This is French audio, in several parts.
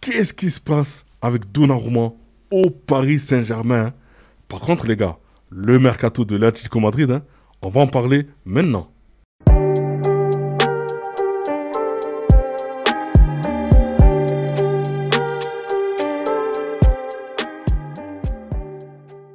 Qu'est-ce qui se passe avec Donnarumma au Paris Saint-Germain, hein? Par contre, les gars, le mercato de l'Atlético Madrid, hein, on va en parler maintenant.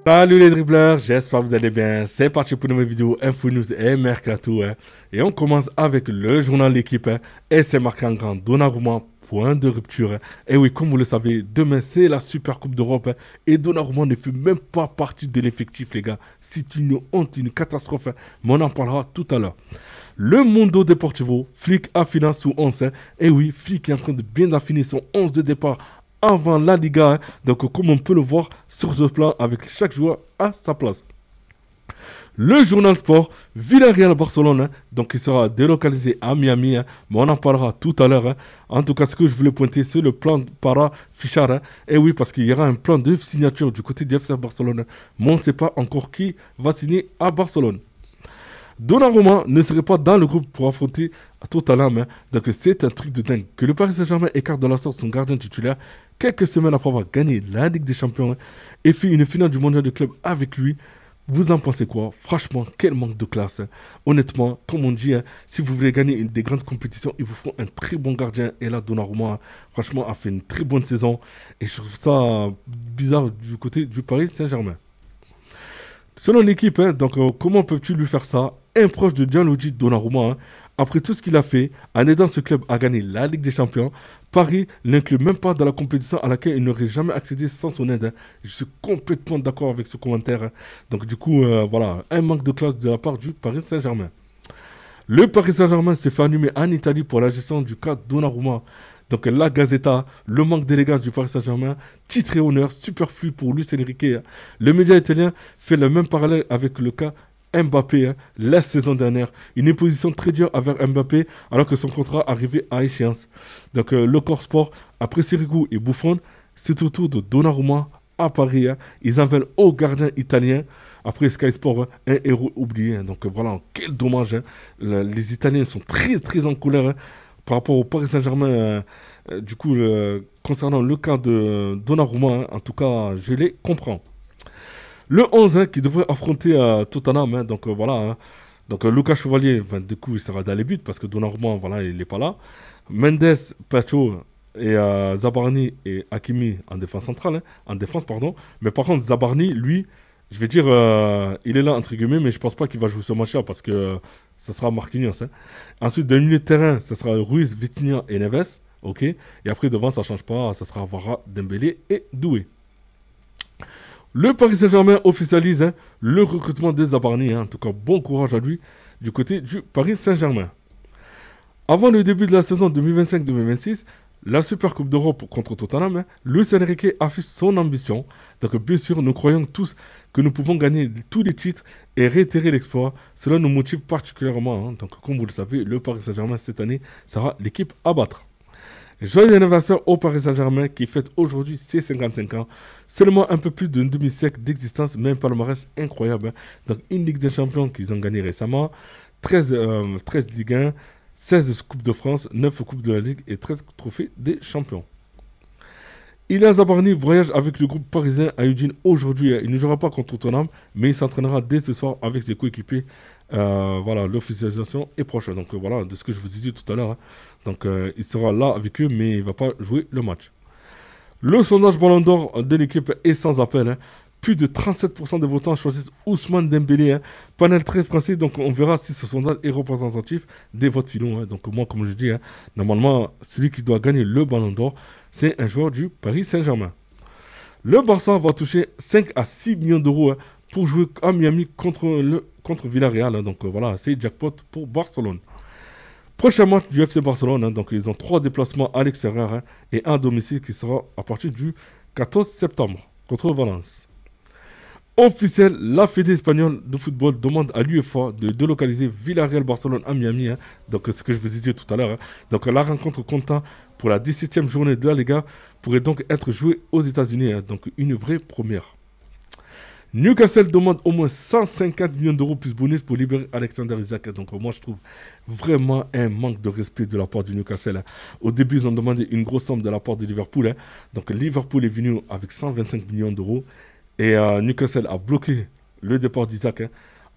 Salut les dribbleurs, j'espère que vous allez bien. C'est parti pour une nouvelle vidéo Info News et Mercato, hein. Et on commence avec le journal L'équipe, hein. Et c'est marqué en grand Donnarumma, point de rupture, hein. Et oui, comme vous le savez, demain c'est la Super Coupe d'Europe, hein. Et Donnarumma ne fait même pas partie de l'effectif, les gars. C'est une honte, une catastrophe, hein. Mais on en parlera tout à l'heure. Le Mundo Deportivo, Flick affine sous 11, hein. Et oui, Flick est en train de bien affiner son 11 de départ avant la Liga, hein. Donc comme on peut le voir sur ce plan avec chaque joueur à sa place. Le journal sport, Villarreal-Barcelone, hein, donc il sera délocalisé à Miami, hein, mais on en parlera tout à l'heure, hein. En tout cas, ce que je voulais pointer, c'est le plan para Fichard, hein. Et oui, parce qu'il y aura un plan de signature du côté du FC Barcelone, hein, mais on ne sait pas encore qui va signer à Barcelone. Donnarumma ne serait pas dans le groupe pour affronter Tottenham, hein. Donc c'est un truc de dingue que le Paris Saint-Germain écarte de la sorte son gardien titulaire quelques semaines après avoir gagné la Ligue des Champions, hein, et fait une finale du mondial de club avec lui. Vous en pensez quoi? Franchement, quel manque de classe, hein. Honnêtement, comme on dit, hein, si vous voulez gagner des grandes compétitions, il vous faut un très bon gardien. Et là, Donnarumma, hein, franchement, a fait une très bonne saison. Et je trouve ça bizarre du côté du Paris Saint-Germain. Selon l'équipe, hein, donc comment peux-tu lui faire ça? Un proche de Gianluigi Donnarumma, hein, après tout ce qu'il a fait en aidant ce club à gagner la Ligue des Champions, Paris n'inclut même pas dans la compétition à laquelle il n'aurait jamais accédé sans son aide, hein. Je suis complètement d'accord avec ce commentaire, hein. Donc du coup, voilà, un manque de classe de la part du Paris Saint-Germain. Le Paris Saint-Germain se fait allumer en Italie pour la gestion du cas Donnarumma. Donc la Gazzetta, le manque d'élégance du Paris Saint-Germain, titre et honneur, superflu pour Luis Enrique, hein. Le média italien fait le même parallèle avec le cas Mbappé, hein, la saison dernière. Une imposition très dure envers Mbappé alors que son contrat arrivait à échéance. Donc le corps sport, après Sirigu et Buffon, c'est au tour de Donnarumma à Paris, hein. Ils en veulent au gardien italien. Après Sky Sport, hein, un héros oublié, hein. Donc voilà, quel dommage, hein. Les Italiens sont très très en colère, hein, par rapport au Paris Saint-Germain. Du coup, concernant le cas de Donnarumma, hein, en tout cas, je les comprends. Le 11, hein, qui devrait affronter Tottenham, hein, donc voilà, hein. Donc Lucas Chevalier, ben, du coup, il sera dans les buts parce que Donnarumma, voilà, il n'est pas là. Mendes, Pacho et Zabarni et Hakimi en défense centrale, hein, en défense, pardon. Mais par contre, Zabarni, lui, je vais dire, il est là, entre guillemets, mais je pense pas qu'il va jouer ce match-là parce que ça sera Marquinhos, hein. Ensuite, de milieu de terrain, ce sera Ruiz, Vitinha et Neves. Ok. Et après, devant, ça ne change pas, ça sera Vara, Dembélé et Doué. Le Paris Saint-Germain officialise, hein, le recrutement des Zabarni, hein. En tout cas, bon courage à lui du côté du Paris Saint-Germain. Avant le début de la saison 2025-2026, la Super Coupe d'Europe contre Tottenham, hein, Luis Enrique affiche son ambition. Donc bien sûr, nous croyons tous que nous pouvons gagner tous les titres et réitérer l'exploit. Cela nous motive particulièrement, hein. Donc comme vous le savez, le Paris Saint-Germain cette année sera l'équipe à battre. Joyeux anniversaire au Paris Saint-Germain qui fête aujourd'hui ses 55 ans. Seulement un peu plus d'un demi-siècle d'existence, mais un palmarès incroyable, hein. Donc une Ligue des Champions qu'ils ont gagné récemment, 13 Ligue 1, 16 Coupes de France, 9 Coupes de la Ligue et 13 trophées des champions. Ilan Zabarni voyage avec le groupe parisien à Eugene aujourd'hui. Il ne jouera pas contre Tottenham, mais il s'entraînera dès ce soir avec ses coéquipiers. Voilà, l'officialisation est proche. Donc voilà, de ce que je vous ai dit tout à l'heure, hein. Donc il sera là avec eux, mais il ne va pas jouer le match. Le sondage Ballon d'Or de l'équipe est sans appel, hein. Plus de 37% des votants choisissent Ousmane Dembélé, hein. Panel très français, donc on verra si ce sondage est représentatif des votes finaux, hein. Donc moi, comme je dis, hein, normalement, celui qui doit gagner le Ballon d'Or, c'est un joueur du Paris Saint-Germain. Le Barça va toucher 5 à 6 millions d'euros, hein, pour jouer à Miami contre Villarreal, hein. Donc voilà, c'est jackpot pour Barcelone. Prochain match du FC Barcelone, hein, donc ils ont 3 déplacements à l'extérieur, hein, et un domicile qui sera à partir du 14 septembre contre Valence. Officiel, la Fédé espagnole de football demande à l'UEFA de délocaliser Villarreal-Barcelone à Miami, hein. Donc ce que je vous ai dit tout à l'heure, hein. Donc la rencontre comptant pour la 17e journée de la Liga pourrait donc être jouée aux États-Unis, hein. Donc une vraie première. Newcastle demande au moins 150 millions d'euros plus bonus pour libérer Alexander Isak. Donc moi je trouve vraiment un manque de respect de la part du Newcastle. Au début ils ont demandé une grosse somme de la part de Liverpool. Donc Liverpool est venu avec 125 millions d'euros. Et Newcastle a bloqué le départ d'Isak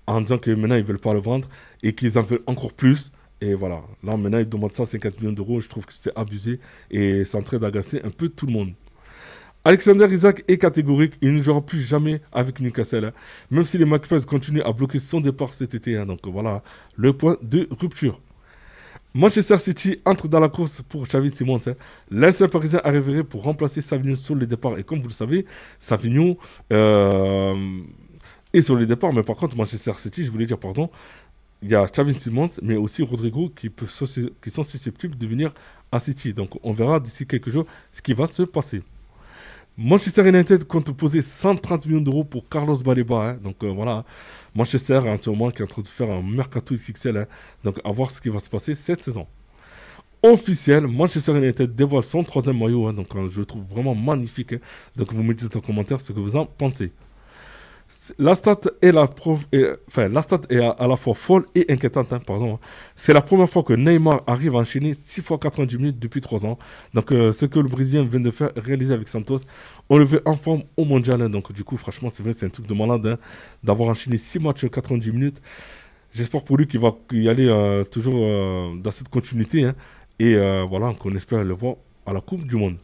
en disant que maintenant ils ne veulent pas le vendre et qu'ils en veulent encore plus. Et voilà, là maintenant ils demandent 150 millions d'euros. Je trouve que c'est abusé et c'est en train d'agacer un peu tout le monde. Alexander Isak est catégorique, il ne jouera plus jamais avec Newcastle. Même si les Magpies continuent à bloquer son départ cet été. Donc voilà, le point de rupture. Manchester City entre dans la course pour Xavi Simons. L'ancien parisien arriverait pour remplacer Savigno sur le départ. Et comme vous le savez, Savigno est sur le départ. Mais par contre, Manchester City, je voulais dire, pardon, il y a Xavi Simons, mais aussi Rodrigo qui sont susceptibles de venir à City. Donc on verra d'ici quelques jours ce qui va se passer. Manchester United compte poser 130 millions d'euros pour Carlos Baleba. Donc voilà, Manchester en ce moment qui est en train de faire un mercato XXL. Donc à voir ce qui va se passer cette saison. Officiel, Manchester United dévoile son troisième maillot. Donc je le trouve vraiment magnifique. Donc vous me dites en commentaire ce que vous en pensez. La stat est à la fois folle et inquiétante. Pardon. C'est la première fois que Neymar arrive à enchaîner 6 fois 90 minutes depuis 3 ans. Donc ce que le Brésilien vient de faire, réaliser avec Santos, on le veut en forme au mondial. Donc du coup, franchement, c'est vrai, c'est un truc de malade d'avoir enchaîné 6 matchs 90 minutes. J'espère pour lui qu'il va y aller toujours dans cette continuité. Et voilà, qu'on espère le voir à la Coupe du Monde.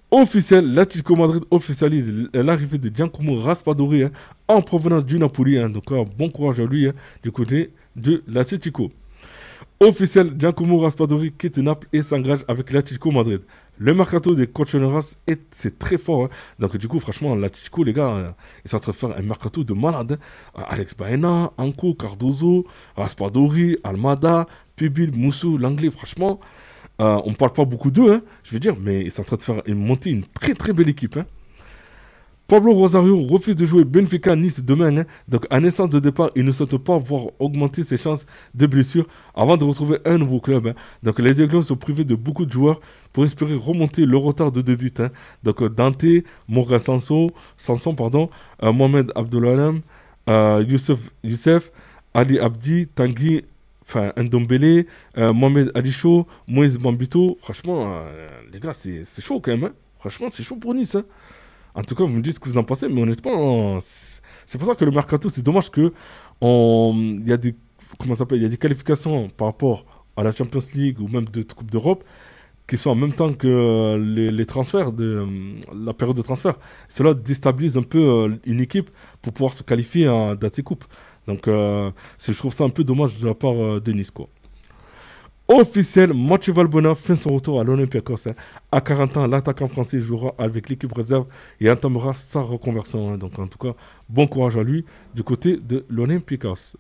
Officiel, l'Atlético Madrid officialise l'arrivée de Giacomo Raspadori en provenance du Napoli. Donc bon courage à lui du côté de l'Atlético. Officiel, Giacomo Raspadori quitte Naples et s'engage avec l'Atlético Madrid. Le mercato des Colchoneras c'est très fort. Donc du coup, franchement, l'Atlético, les gars, ils sont en train de faire un mercato de malade. Alex Baena, Anko, Cardozo, Raspadori, Almada, Pibil, Moussou, l'anglais, franchement... on ne parle pas beaucoup d'eux, je veux dire, mais ils sont en train de faire monter une très très belle équipe. Pablo Rosario refuse de jouer Benfica Nice demain. Donc à naissance de départ, il ne souhaite pas voir augmenter ses chances de blessure avant de retrouver un nouveau club. Donc les Aiglons sont privés de beaucoup de joueurs pour espérer remonter le retard de deux buts. Donc Dante, Morgan Sanson, Mohamed Abdoulalam, Youssef, Ali Abdi, Tanguy, Ndombele, Mohamed Alisho, Moïse Bambito. Franchement, les gars, c'est chaud quand même. Franchement, c'est chaud pour Nice. En tout cas, vous me dites ce que vous en pensez, mais honnêtement, c'est pour ça que le mercato, c'est dommage que il y a des, il y a des qualifications par rapport à la Champions League ou même de Coupe d'Europe qui sont en même temps que les transferts, la période de transfert. Cela déstabilise un peu une équipe pour pouvoir se qualifier dans ces coupes. Donc, je trouve ça un peu dommage de la part de Nice, quoi. Officiel, Mathieu Valbuena fait son retour à l'Olympiakos. À 40 ans, l'attaquant français jouera avec l'équipe réserve et entamera sa reconversion. Donc, en tout cas, bon courage à lui du côté de l'Olympiakos.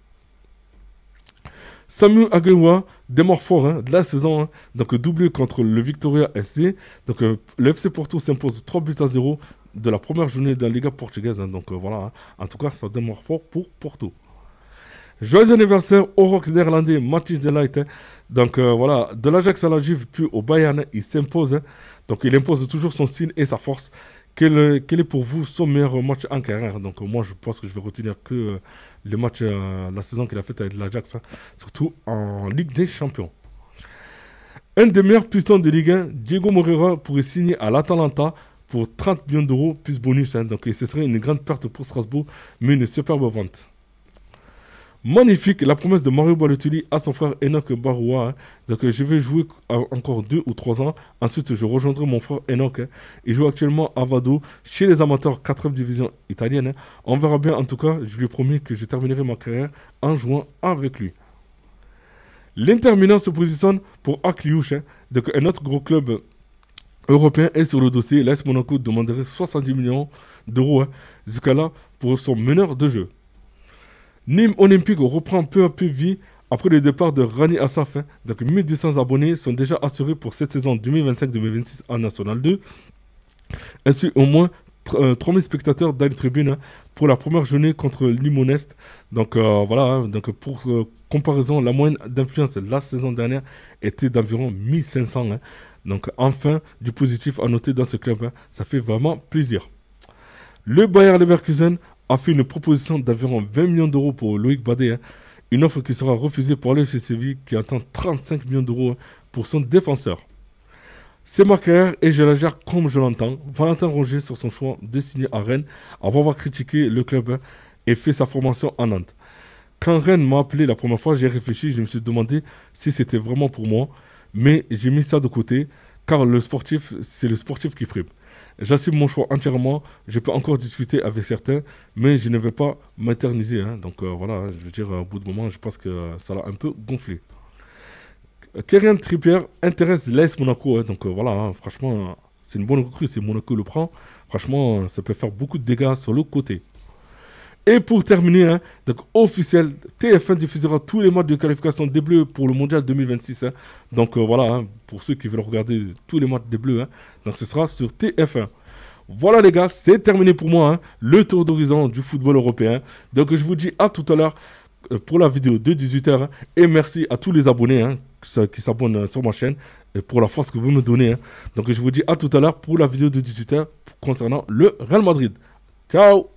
Samu Aguewa démarre fort de la saison. Donc, doublé contre le Victoria SC. Donc, le FC Porto s'impose 3-0 de la première journée de la Liga portugaise. Donc, voilà. En tout cas, ça démarre fort pour Porto. Joyeux anniversaire au rock néerlandais Matthijs de Ligt. Donc voilà, de l'Ajax à la Juve puis au Bayern, il s'impose. Donc il impose toujours son style et sa force. Quel est pour vous son meilleur match en carrière? Donc moi je pense que je vais retenir que le match, la saison qu'il a faite avec l'Ajax, surtout en Ligue des Champions. Un des meilleurs pistons de Ligue 1, Diego Moreira pourrait signer à l'Atalanta pour 30 millions d'euros plus bonus. Donc ce serait une grande perte pour Strasbourg, mais une superbe vente. Magnifique, la promesse de Mario Balotelli à son frère Enoch Baroua. Donc je vais jouer encore 2 ou 3 ans. Ensuite, je rejoindrai mon frère Enoch. Il joue actuellement à Vado, chez les amateurs 4e division italienne. On verra bien, en tout cas, je lui ai promis que je terminerai ma carrière en jouant avec lui. L'Inter Milan se positionne pour Akliouche. Donc un autre gros club européen est sur le dossier. L'AS Monaco demanderait 70 millions d'euros jusqu'à là pour son meneur de jeu. Nîmes Olympique reprend peu à peu vie après le départ de Rani Assaf. Donc 1200 abonnés sont déjà assurés pour cette saison 2025-2026 en National 2. Ainsi au moins 3000 spectateurs dans les tribunes pour la première journée contre Limonest. Donc voilà, donc pour comparaison, la moyenne d'influence la saison dernière était d'environ 1500. Donc enfin, du positif à noter dans ce club. Ça fait vraiment plaisir. Le Bayer Leverkusen a fait une proposition d'environ 20 millions d'euros pour Loïc Badé. Une offre qui sera refusée par le FC Séville qui attend 35 millions d'euros pour son défenseur. C'est ma carrière et je la gère comme je l'entends. Valentin Rongier sur son choix de signer à Rennes avant avoir critiqué le club et fait sa formation à Nantes. Quand Rennes m'a appelé la première fois, j'ai réfléchi, je me suis demandé si c'était vraiment pour moi, mais j'ai mis ça de côté car le sportif, c'est le sportif qui prime. J'assume mon choix entièrement, je peux encore discuter avec certains, mais je ne vais pas m'éterniser. Donc voilà, je veux dire, au bout de moment, je pense que ça l'a un peu gonflé. Kieran Trippier intéresse l'AS Monaco. Donc voilà, franchement, c'est une bonne recrue. Si Monaco le prend, franchement, ça peut faire beaucoup de dégâts sur le côté. Et pour terminer, donc officiel, TF1 diffusera tous les matchs de qualification des Bleus pour le Mondial 2026. Donc voilà, pour ceux qui veulent regarder tous les matchs des Bleus, donc ce sera sur TF1. Voilà les gars, c'est terminé pour moi, le tour d'horizon du football européen. Donc je vous dis à tout à l'heure pour la vidéo de 18h. Et merci à tous les abonnés qui s'abonnent sur ma chaîne et pour la force que vous me donnez. Donc je vous dis à tout à l'heure pour la vidéo de 18h concernant le Real Madrid. Ciao!